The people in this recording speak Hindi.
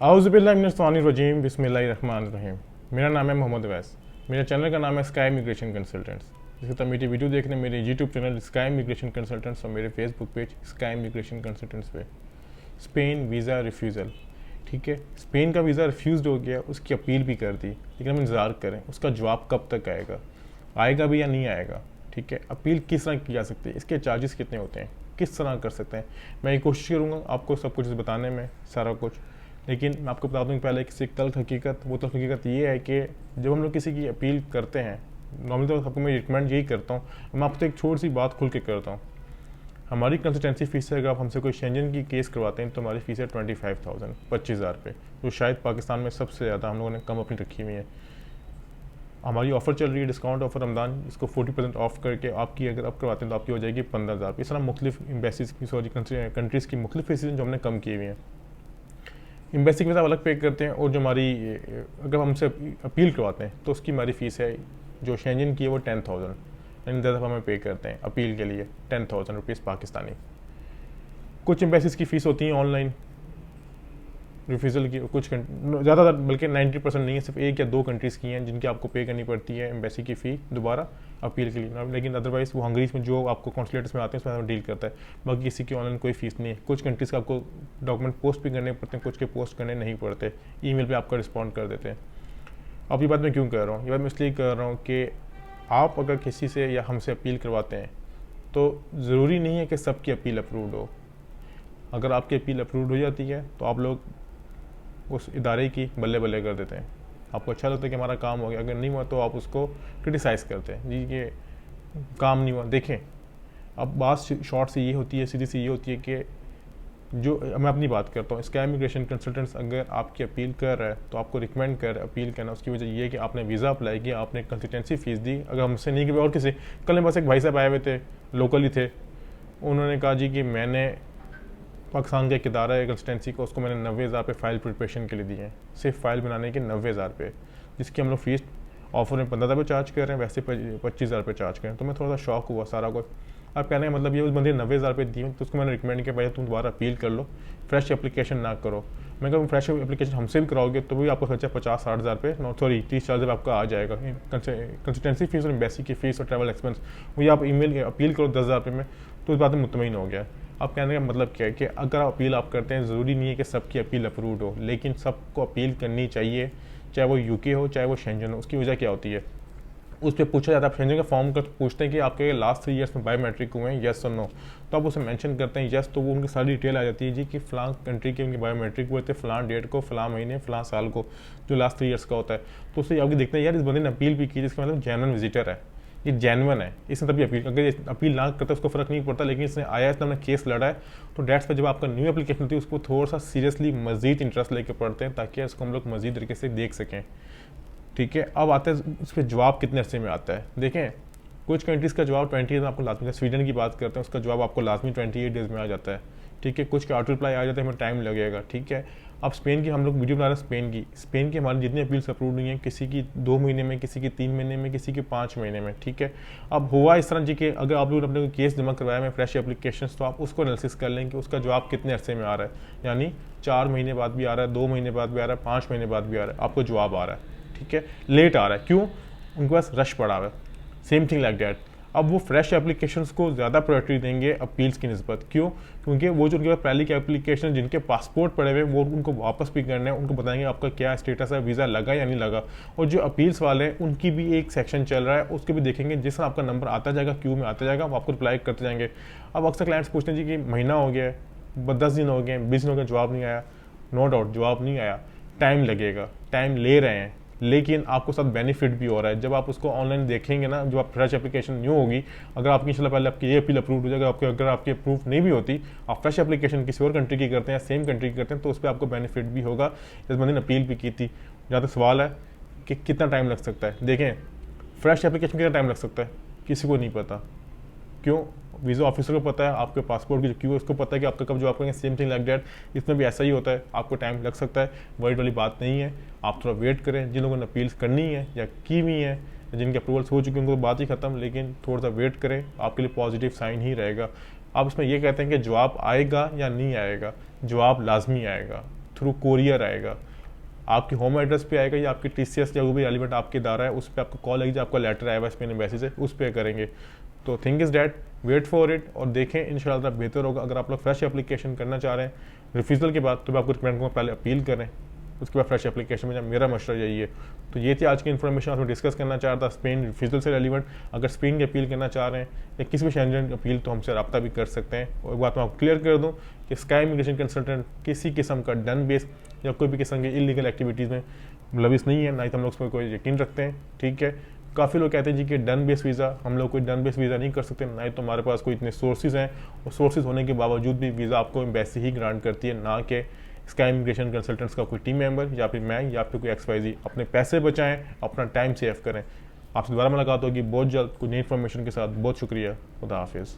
आउज़ुबिल्लाहिमिनश्शैतानिर्रजीम बिस्मिल्लाहिर्रहमानिर्रहीम। मेरा नाम है मोहम्मद अवैस। मेरे चैनल का नाम है स्काई इमिग्रेशन कंसल्टेंट्स। इसी तरह मेरी वीडियो देखने मेरे YouTube channel sky immigration consultants और मेरे Facebook page sky immigration consultants पे। स्पेन वीज़ा रिफ्यूज़ल, ठीक है, स्पेन का वीज़ा रिफ्यूज़ हो गया, उसकी अपील भी कर दी, लेकिन हम इंतज़ार करें उसका जवाब कब तक आएगा, आएगा भी या नहीं आएगा। ठीक है, अपील किस तरह की जा सकती है, इसके चार्जेस कितने होते हैं, किस तरह कर सकते हैं। मैं ये कोशिश करूँगा आपको सब कुछ बताने में, सारा कुछ। लेकिन मैं आपको बता दूँ पहले किसी तल्ख हकीकत, वो तल्ख हकीकत ये है कि जब हम लोग किसी की अपील करते हैं, नॉर्मली तो सबको मैं रिकमेंड यही करता हूँ, मैं आपसे एक छोटी सी बात खुल के करता हूँ। हमारी कंसल्टेंसी फीस है, अगर आप हमसे कोई शेंजन की केस करवाते हैं तो हमारी फ़ीस है 25,000, 25,000 रुपये, जो शायद पाकिस्तान में सबसे ज़्यादा हम लोगों ने कम अपनी रखी हुई है। हमारी ऑफ़र चल रही है, डिस्काउंट ऑफर रमदान, इसको 40% ऑफ करके आपकी अगर आप करवाते हैं तो आपकी हो जाएगी 15,000। इस तरह मुख्तलिफ एम्बेसीज की, सॉरी कंट्रीज़ की मुख्तलिफ फीसें जो हमने कम की हुई हैं। एम्बेसी की फीस अलग पे करते हैं, और जो हमारी अगर हमसे अपील करवाते हैं तो उसकी हमारी फ़ीस है जो शेंजन की है वो 10,000, यानी 10 दफ़ा हमें पे करते हैं अपील के लिए 10,000 रुपीज़ पाकिस्तानी। कुछ एम्बेसीज की फ़ीस होती हैं ऑनलाइन रिफ्यूज़ल की, कुछ ज़्यादातर बल्कि 90% नहीं है, सिर्फ एक या दो कंट्रीज़ की हैं जिनकी आपको पे करनी पड़ती है एम्बेसी की फ़ी दोबारा अपील के लिए, लेकिन अदरवाइज़ वो हंगरीज में जो आपको कॉन्सुलेट्स में आते हैं उसमें डील करता है। बाकी किसी की ऑनलाइन कोई फ़ीस नहीं है। कुछ कंट्रीज़ का आपको डॉक्यूमेंट पोस्ट भी करने पड़ते हैं, कुछ के पोस्ट करने नहीं पड़ते, ईमेल पे आपका रिस्पॉन्ड कर देते हैं। अब ये बात मैं क्यों कर रहा हूँ, ये बात मैं इसलिए कर रहा हूँ कि आप अगर किसी से या हमसे अपील करवाते हैं तो ज़रूरी नहीं है कि सबकी अपील अप्रूव्ड हो। अगर आपकी अपील अप्रूव्ड हो जाती है तो आप लोग उस इदारे की बल्ले बल्ले कर देते हैं। आपको अच्छा लगता है कि हमारा काम हो गया, अगर नहीं हुआ तो आप उसको क्रिटिसाइज़ करते हैं, जी ये काम नहीं हुआ। देखें, अब बात शॉर्ट से ये होती है, सीधी सी ये होती है कि जो मैं अपनी बात करता हूँ, स्काई इमिग्रेशन कंसल्टेंट्स अगर आपकी अपील कर रहा है तो आपको रिकमेंड कर अपील करना। उसकी वजह ये है कि आपने वीज़ा अप्लाई किया, आपने कंसल्टेंसी फ़ीस दी, अगर हमसे नहीं कि और किसी। कल मेरे पास एक भाई साहब आए हुए थे, लोकल ही थे, उन्होंने कहा जी कि मैंने पाकिस्तान का एक इदारा है कंसल्टेंसी को, उसको मैंने 90,000 पे फ़ाइल प्रिपरेशन के लिए दिए हैं, सिर्फ फ़ाइल बनाने के 90,000 पे, जिसकी हम लोग फ़ीस ऑफर में 15,000 पे चार्ज कर रहे हैं, वैसे 25,000 पे चार्ज कर रहे हैं। तो मैं थोड़ा सा शॉक हुआ सारा कुछ। अब कहने का मतलब ये, उस बंदे 90,000 पे दिए तो उसको मैंने रिकमेंड किया भाई तुम दोबारा अपील कर लो, फ्रेश एप्लीकेशन ना करो। मैं कहूँ फ्रेश एप्लीकेशन हमसे भी कराओगे तो भी आपको खर्चा 50-60 हज़ार पे, सॉरी 30-40 हज़ार आपका आ जाएगा। कंसल्टेंसी फीस और एम्बेसी की फ़ीस और ट्रैवल एक्सपेंस, वही आप ईमेल अपील करो 10,000 रुपये में, तो इस बात में मुतमईन हो गया। अब कहने का मतलब क्या है कि अगर अपील आप करते हैं, ज़रूरी नहीं है कि सबकी अपील अप्रूव्ड हो, लेकिन सबको अपील करनी चाहिए, चाहे वो यूके हो चाहे वो शेंजन हो। उसकी वजह क्या होती है, उस पर पूछा जाता है, आप शेंजन का फॉर्म कर पूछते हैं कि आपके लास्ट 3 ईयर्स में बायोमेट्रिक हुए हैं, येस और नो, तो आप उसे मेंशन करते हैं येस, तो वो उनकी सारी डिटेल आ जाती है जी कि फ़लाँ कंट्री के उनके बायोमेट्रिक हुए थे फ़लाँ डेट को, फ़लाँ महीने, फ़लाँ साल को, जो लास्ट 3 ईयर्स का होता है। तो उससे आपकी देखते हैं यार इस बंदे ने अपील भी की, जिसका मतलब जेन्युइन विजिटर है, ये जेन्युइन है, इसने तभी अपील। अगर अपील ना करता उसको फ़र्क नहीं पड़ता, लेकिन इसने आया, इसने अपना केस लड़ा है, तो डेट्स पर जब आपका न्यू एप्लीकेशन होती है उसको थोड़ा सा सीरियसली मज़ीद इंटरेस्ट लेके पढ़ते हैं, ताकि इसको हम लोग मज़ीद तरीके से देख सकें। ठीक है, अब आते हैं इस पर जवाब कितने अरसे में आता है। देखें, कुछ कंट्रीज़ का जवाब 28 में आपको लाजमी, स्वीडन की बात करते हैं, उसका जवाब आपको लाजमी 28 डेज़ में आ जाता है। ठीक है, कुछ के ऑटो रिप्लाई आ जाता है, हमें टाइम लगेगा। ठीक है, अब स्पेन की हम लोग वीडियो बना रहे हैं, स्पेन की हमारी जितनी अपील्स अप्रूव हुई हैं, किसी की 2 महीने में, किसी की 3 महीने में, किसी की 5 महीने में। ठीक है, अब हुआ इस तरह जी कि अगर आप लोग अपने केस जमा करवाया में फ्रेश एप्लीकेशन, तो आप उसको एनालिसिस कर लें कि उसका जवाब कितने अरसे में आ रहा है, यानी 4 महीने बाद भी आ रहा है, 2 महीने बाद भी आ रहा है, 5 महीने बाद भी आ रहा है, आपको जवाब आ रहा है। ठीक है, लेट आ रहा है, क्यों, उनके पास रश पड़ा हुआ है, सेम थिंग लाइक दैट। अब वो फ्रेश एप्लीकेशंस को ज़्यादा प्रायोरिटी देंगे अपील्स की निस्बत, क्यों, क्योंकि वो जो उनके पास पहले की एप्लीकेशन जिनके पासपोर्ट पड़े हुए वो उनको वापस भी करना है, उनको बताएंगे आपका क्या स्टेटस है, वीज़ा लगा या नहीं लगा। और जो अपील्स वाले हैं उनकी भी एक सेक्शन चल रहा है, उसके भी देखेंगे, जिस तरह आपका नंबर आता जाएगा, क्यू में आता जाएगा, वो आपको रिप्लाई करते जाएंगे। अब अक्सर क्लाइंट्स पूछते हैं जी कि महीना हो गया है, 10 दिन हो गए, 20 दिन हो गए, जवाब नहीं आया। नो डाउट जवाब नहीं आया, टाइम लगेगा, टाइम ले रहे हैं, लेकिन आपको साथ बेनिफिट भी हो रहा है। जब आप उसको ऑनलाइन देखेंगे ना, जब आप फ्रेश एप्लीकेशन न्यू होगी, अगर आपकी इंशाल्लाह पहले आपकी ये अपील अप्रूव हो जाएगा, अगर आपकी अप्रूव नहीं भी होती, आप फ्रेश एप्लीकेशन किसी और कंट्री की करते हैं या सेम कंट्री की करते हैं, तो उस पर आपको बेनिफिट भी होगा। इस बंदे ने अपील भी की थी। जहाँ तक सवाल है कि कितना टाइम लग सकता है, देखें फ्रेश एप्लीकेशन कितना टाइम लग सकता है किसी को नहीं पता, क्यों, वीज़ा ऑफिसर को पता है, आपके पासपोर्ट की जो क्यू है उसको पता है कि आपका कब जवाब करेंगे, सेम थिंग लाइक दैट इसमें भी ऐसा ही होता है, आपको टाइम लग सकता है। वर्ड वाली बात नहीं है, आप थोड़ा वेट करें। जिन लोगों ने अपील्स करनी है या की हुई है, जिनके अप्रूवल्स हो चुके हैं, उनको बात ही खत्म, लेकिन थोड़ा सा वेट करें, आपके लिए पॉजिटिव साइन ही रहेगा। आप इसमें ये कहते हैं कि जवाब आएगा या नहीं आएगा, जवाब लाजमी आएगा थ्रू कोरियर आएगा, आपके होम एड्रेस पे आएगा या आपकी TCS या वो भी रेलिवेंट आपके इदारा है उस पर आपको कॉल आएगी, आपका लेटर आया हुआ स्पेन एम्बेसी से, उस पर करेंगे। तो think is that, wait for it और देखें, इंशाल्लाह बेहतर होगा। अगर आप लोग फ्रेश एप्लीकेशन करना चाह रहे हैं रिफ्यूज़ल के बाद, तो मैं आपको रिकमेंड करूँगा पहले अपील करें, उसके बाद फ्रेश एप्लीकेशन में जाए, मेरा मशवरा यही है। तो ये थी आज की इन्फॉर्मेशन, आपको डिस्कस करना चाह रहा था स्पेन रिफ्यूज़ल से रेलिवेंट। अगर स्पेन की अपील करना चाह रहे हैं या किसी भी शेंजन की अपील, तो हमसे रब्ता भी कर सकते हैं। और एक बात मैं आपको क्लियर कर दूँ कि स्काई इमिग्रेशन कंसल्टेंट किसी किस्म का डन बेस या कोई भी किस्म की इलीगल एक्टिविटीज़ में मुलविस नहीं है, ना ही तो हम लोग उसमें कोई यकीन रखते हैं। ठीक है, काफ़ी लोग कहते हैं जी कि डन बेस वीज़ा, हम लोग कोई डन बेस वीज़ा नहीं कर सकते, ना ही तो हमारे पास कोई इतने सोर्सेज हैं, और सोर्सेज होने के बावजूद भी वीज़ा आपको एम्बेसी ही ग्रांट करती है, ना कि स्काई इमिग्रेशन कंसल्टेंट्स का कोई टीम मेंबर या फिर मैं या फिर कोई XYZ। अपने पैसे बचाएं, अपना टाइम सेव करें। आपसे दोबारा मुलाकात होगी बहुत जल्द कुछ नई इन्फॉर्मेशन के साथ। बहुत शुक्रिया, खुदा हाफिज़।